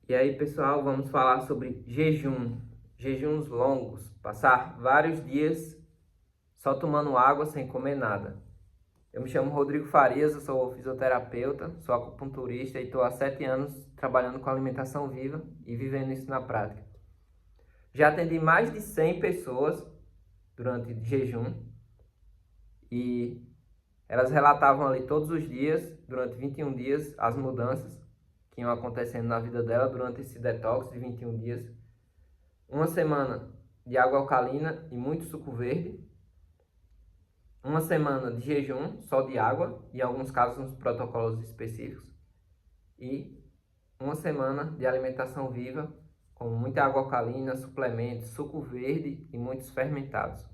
E aí, pessoal, vamos falar sobre jejum. Jejuns longos, passar vários dias só tomando água sem comer nada. Eu me chamo Rodrigo Farias, eu sou fisioterapeuta, sou acupunturista e estou há 7 anos trabalhando com alimentação viva e vivendo isso na prática. Já atendi mais de 100 pessoas durante jejum e elas relatavam ali todos os dias, durante 21 dias, as mudanças que iam acontecendo na vida dela durante esse detox de 21 dias. Uma semana de água alcalina e muito suco verde. Uma semana de jejum, só de água, e em alguns casos nos protocolos específicos. E uma semana de alimentação viva, com muita água alcalina, suplementos, suco verde e muitos fermentados.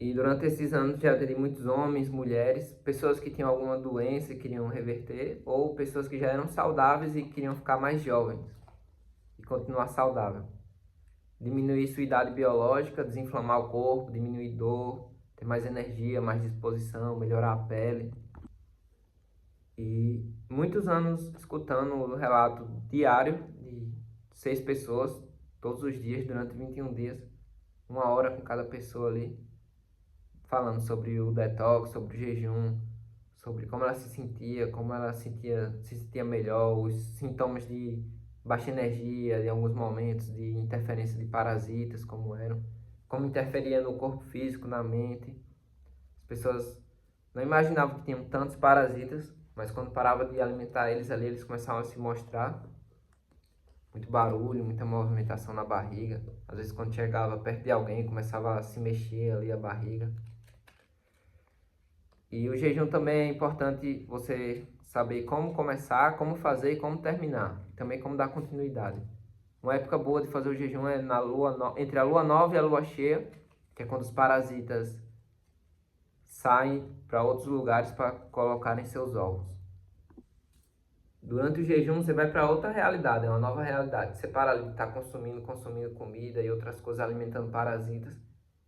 E durante esses anos já atendi muitos homens, mulheres, pessoas que tinham alguma doença e queriam reverter, ou pessoas que já eram saudáveis e queriam ficar mais jovens e continuar saudável. Diminuir sua idade biológica, desinflamar o corpo, diminuir dor, ter mais energia, mais disposição, melhorar a pele. E muitos anos escutando o relato diário de 6 pessoas, todos os dias, durante 21 dias, 1 hora com cada pessoa ali, falando sobre o detox, sobre o jejum, sobre como ela se sentia, como ela se sentia melhor, os sintomas de baixa energia, de alguns momentos de interferência de parasitas, como interferia no corpo físico, na mente. As pessoas não imaginavam que tinham tantos parasitas, mas quando parava de alimentar eles ali, eles começavam a se mostrar. Muito barulho, muita movimentação na barriga. Às vezes quando chegava perto de alguém, começava a se mexer ali a barriga. E o jejum também é importante você saber como começar, como fazer e como terminar. Também como dar continuidade. Uma época boa de fazer o jejum é entre a lua nova e a lua cheia, que é quando os parasitas saem para outros lugares para colocarem seus ovos. Durante o jejum você vai para outra realidade, é uma nova realidade. Você para de estar consumindo comida e outras coisas alimentando parasitas.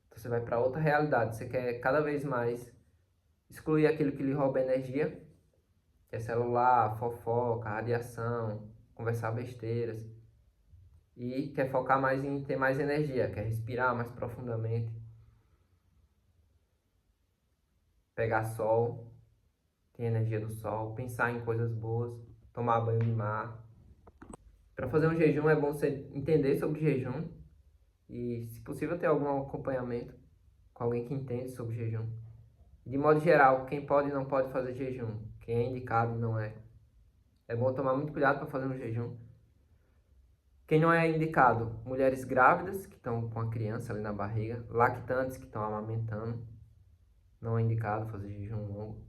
Então você vai para outra realidade. Você quer cada vez mais excluir aquilo que lhe rouba energia, que é celular, fofoca, radiação, conversar besteiras. E quer focar mais em ter mais energia, quer respirar mais profundamente, pegar sol, ter energia do sol, pensar em coisas boas, tomar banho de mar. Para fazer um jejum é bom você entender sobre jejum e, se possível, ter algum acompanhamento com alguém que entende sobre jejum. De modo geral, quem pode e não pode fazer jejum, quem é indicado e não é. É bom tomar muito cuidado para fazer um jejum. Quem não é indicado? Mulheres grávidas, que estão com a criança ali na barriga, lactantes, que estão amamentando, não é indicado fazer jejum longo.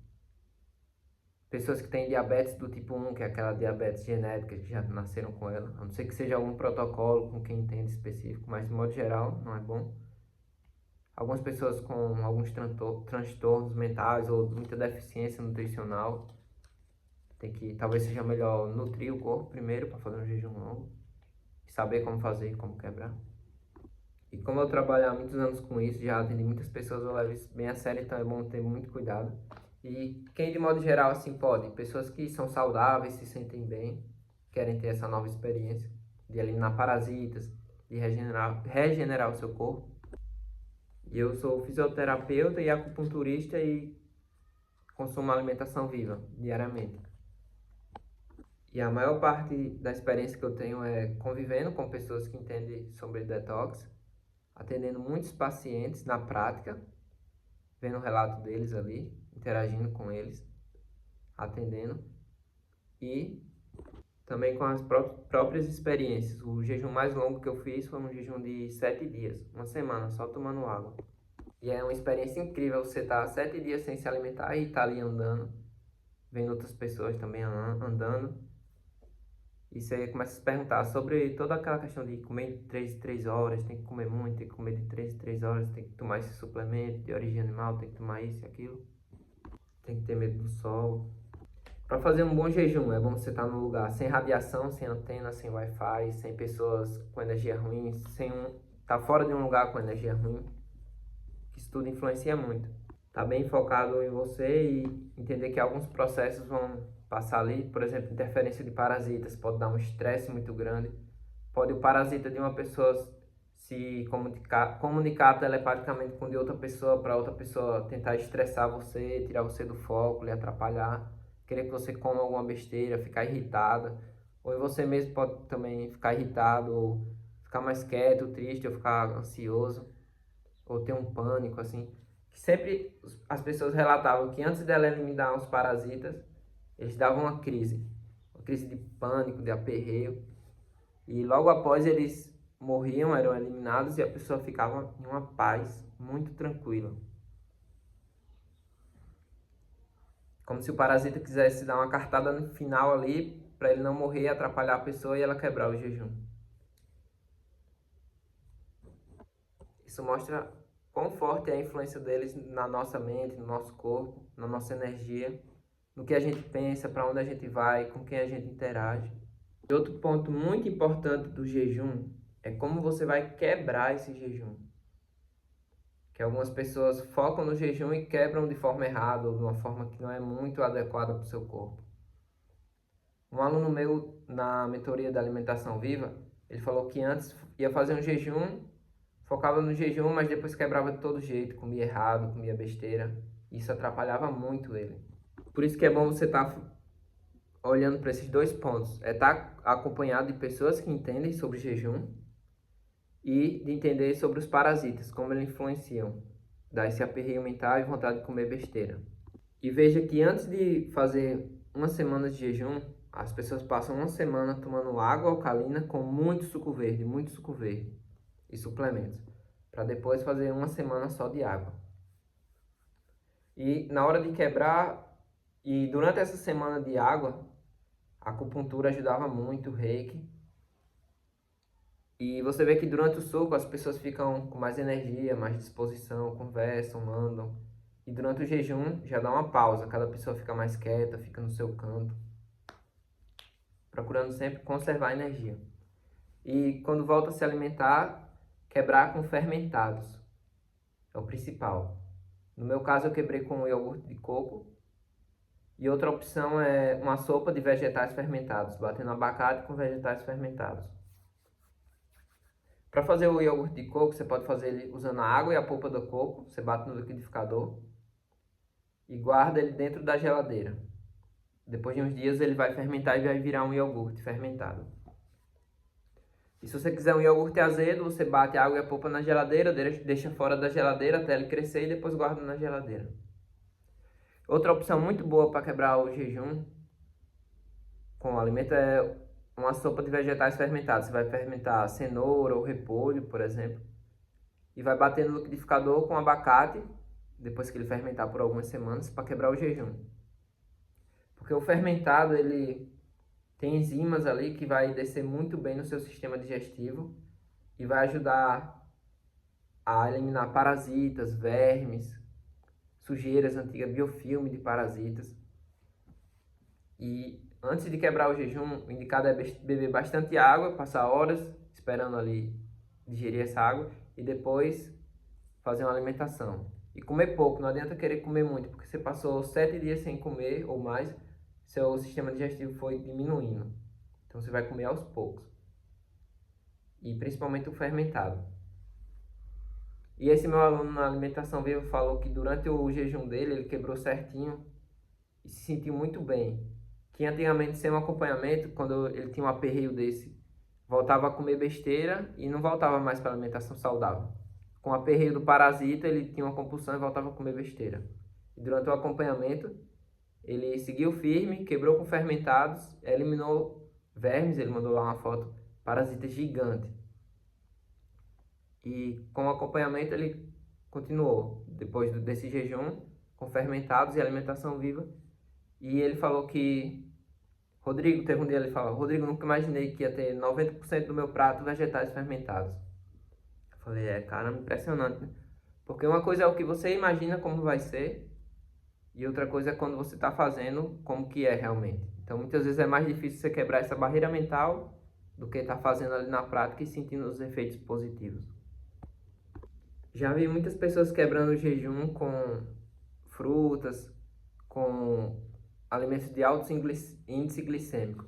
Pessoas que têm diabetes do tipo 1, que é aquela diabetes genética, que já nasceram com ela, a não ser que seja algum protocolo com quem entende específico, mas de modo geral não é bom. Algumas pessoas com alguns transtornos mentais ou muita deficiência nutricional, talvez seja melhor nutrir o corpo primeiro para fazer um jejum longo, e saber como fazer e como quebrar. E como eu trabalho há muitos anos com isso, já atendi muitas pessoas, eu levo isso bem a sério, então é bom ter muito cuidado. E quem de modo geral assim pode? Pessoas que são saudáveis, se sentem bem, querem ter essa nova experiência de eliminar parasitas, de regenerar o seu corpo. E eu sou fisioterapeuta e acupunturista e consumo alimentação viva diariamente. E a maior parte da experiência que eu tenho é convivendo com pessoas que entendem sobre detox, atendendo muitos pacientes na prática, vendo o relato deles ali, interagindo com eles, atendendo, e também com as próprias experiências. O jejum mais longo que eu fiz foi um jejum de 7 dias, uma semana, só tomando água. E é uma experiência incrível você estar 7 dias sem se alimentar e estar ali andando, vendo outras pessoas também andando. E você começa a se perguntar sobre toda aquela questão de comer de 3 em 3 horas, tem que comer muito, tem que comer de 3 em 3 horas, tem que tomar esse suplemento de origem animal, tem que tomar isso e aquilo. Tem que ter medo do sol. Para fazer um bom jejum, é bom você estar num lugar sem radiação, sem antena, sem Wi-Fi, sem pessoas com energia ruim, tá fora de um lugar com energia ruim. Isso tudo influencia muito. Tá bem focado em você e entender que alguns processos vão passar ali, por exemplo, interferência de parasitas, pode dar um estresse muito grande. Pode o parasita de uma pessoa se comunicar telepaticamente com de outra pessoa para outra pessoa tentar estressar você, tirar você do foco, lhe atrapalhar, querer que você coma alguma besteira, ficar irritada. Ou você mesmo pode também ficar irritado, ou ficar mais quieto, triste, ou ficar ansioso, ou ter um pânico, assim. Sempre as pessoas relatavam que antes dela eliminar os parasitas, eles davam uma crise de pânico, de aperreio. E logo após eles morriam, eram eliminados e a pessoa ficava em uma paz muito tranquila. Como se o parasita quisesse dar uma cartada no final ali para ele não morrer, atrapalhar a pessoa e ela quebrar o jejum. Isso mostra quão forte é a influência deles na nossa mente, no nosso corpo, na nossa energia, no que a gente pensa, para onde a gente vai, com quem a gente interage. E outro ponto muito importante do jejum é como você vai quebrar esse jejum. Que algumas pessoas focam no jejum e quebram de forma errada ou de uma forma que não é muito adequada para o seu corpo. Um aluno meu na mentoria da alimentação viva, ele falou que antes ia fazer um jejum, focava no jejum, mas depois quebrava de todo jeito, comia errado, comia besteira. Isso atrapalhava muito ele. Por isso que é bom você estar olhando para esses dois pontos. É estar acompanhado de pessoas que entendem sobre jejum e de entender sobre os parasitas, como eles influenciam, dar esse aperreio mental e vontade de comer besteira. E veja que antes de fazer uma semana de jejum, as pessoas passam uma semana tomando água alcalina com muito suco verde e suplementos, para depois fazer uma semana só de água. E na hora de quebrar, e durante essa semana de água, a acupuntura ajudava muito, o reiki. E você vê que durante o suco as pessoas ficam com mais energia, mais disposição, conversam, andam. E durante o jejum já dá uma pausa, cada pessoa fica mais quieta, fica no seu canto, procurando sempre conservar a energia. E quando volta a se alimentar, quebrar com fermentados, é o principal. No meu caso eu quebrei com iogurte de coco. E outra opção é uma sopa de vegetais fermentados, batendo abacate com vegetais fermentados. Para fazer o iogurte de coco, você pode fazer ele usando a água e a polpa do coco, você bate no liquidificador e guarda ele dentro da geladeira. Depois de uns dias ele vai fermentar e vai virar um iogurte fermentado. E se você quiser um iogurte azedo, você bate a água e a polpa na geladeira, deixa fora da geladeira até ele crescer e depois guarda na geladeira. Outra opção muito boa para quebrar o jejum com o alimento é uma sopa de vegetais fermentados. Você vai fermentar cenoura ou repolho, por exemplo, e vai bater no liquidificador com abacate, depois que ele fermentar por algumas semanas, para quebrar o jejum. Porque o fermentado, ele tem enzimas ali que vai descer muito bem no seu sistema digestivo e vai ajudar a eliminar parasitas, vermes, sujeiras antigas, biofilme de parasitas. E antes de quebrar o jejum, o indicado é beber bastante água, passar horas esperando ali digerir essa água e depois fazer uma alimentação. E comer pouco, não adianta querer comer muito, porque você passou 7 dias sem comer ou mais, seu sistema digestivo foi diminuindo. Então você vai comer aos poucos. E principalmente o fermentado. E esse meu aluno na alimentação viva falou que durante o jejum dele, ele quebrou certinho e se sentiu muito bem. Que antigamente, sem um acompanhamento, quando ele tinha um aperreio desse, voltava a comer besteira e não voltava mais para a alimentação saudável. Com o aperreio do parasita, ele tinha uma compulsão e voltava a comer besteira. E durante o acompanhamento, ele seguiu firme, quebrou com fermentados, eliminou vermes, ele mandou lá uma foto, parasita gigante. E com o acompanhamento ele continuou, depois desse jejum, com fermentados e alimentação viva. E ele falou que, Rodrigo, teve um dia ele falou, Rodrigo, nunca imaginei que ia ter 90% do meu prato vegetais fermentados. Eu falei, caramba, impressionante, né? Porque uma coisa é o que você imagina como vai ser, e outra coisa é quando você está fazendo como que é realmente. Então muitas vezes é mais difícil você quebrar essa barreira mental do que estar fazendo ali na prática e sentindo os efeitos positivos. Já vi muitas pessoas quebrando o jejum com frutas, com alimentos de alto índice glicêmico.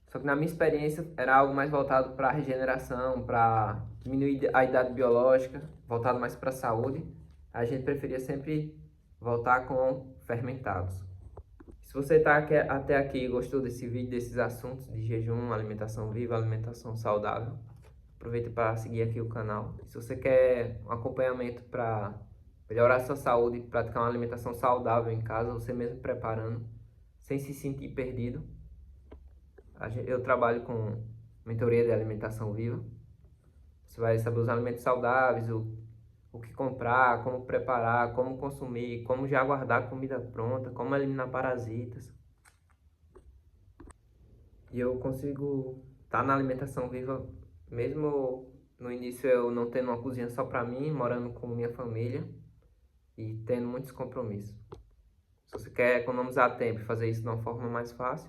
Só que na minha experiência era algo mais voltado para regeneração, para diminuir a idade biológica, voltado mais para a saúde. A gente preferia sempre voltar com fermentados. Se você está até aqui e gostou desse vídeo, desses assuntos de jejum, alimentação viva, alimentação saudável, aproveita para seguir aqui o canal. Se você quer um acompanhamento para melhorar a sua saúde, praticar uma alimentação saudável em casa, você mesmo preparando, sem se sentir perdido, eu trabalho com mentoria de alimentação viva. Você vai saber os alimentos saudáveis, o que comprar, como preparar, como consumir, como já guardar comida pronta, como eliminar parasitas. E eu consigo estar na alimentação viva, mesmo no início eu não tendo uma cozinha só para mim, morando com minha família e tendo muitos compromissos. Se você quer economizar tempo e fazer isso de uma forma mais fácil,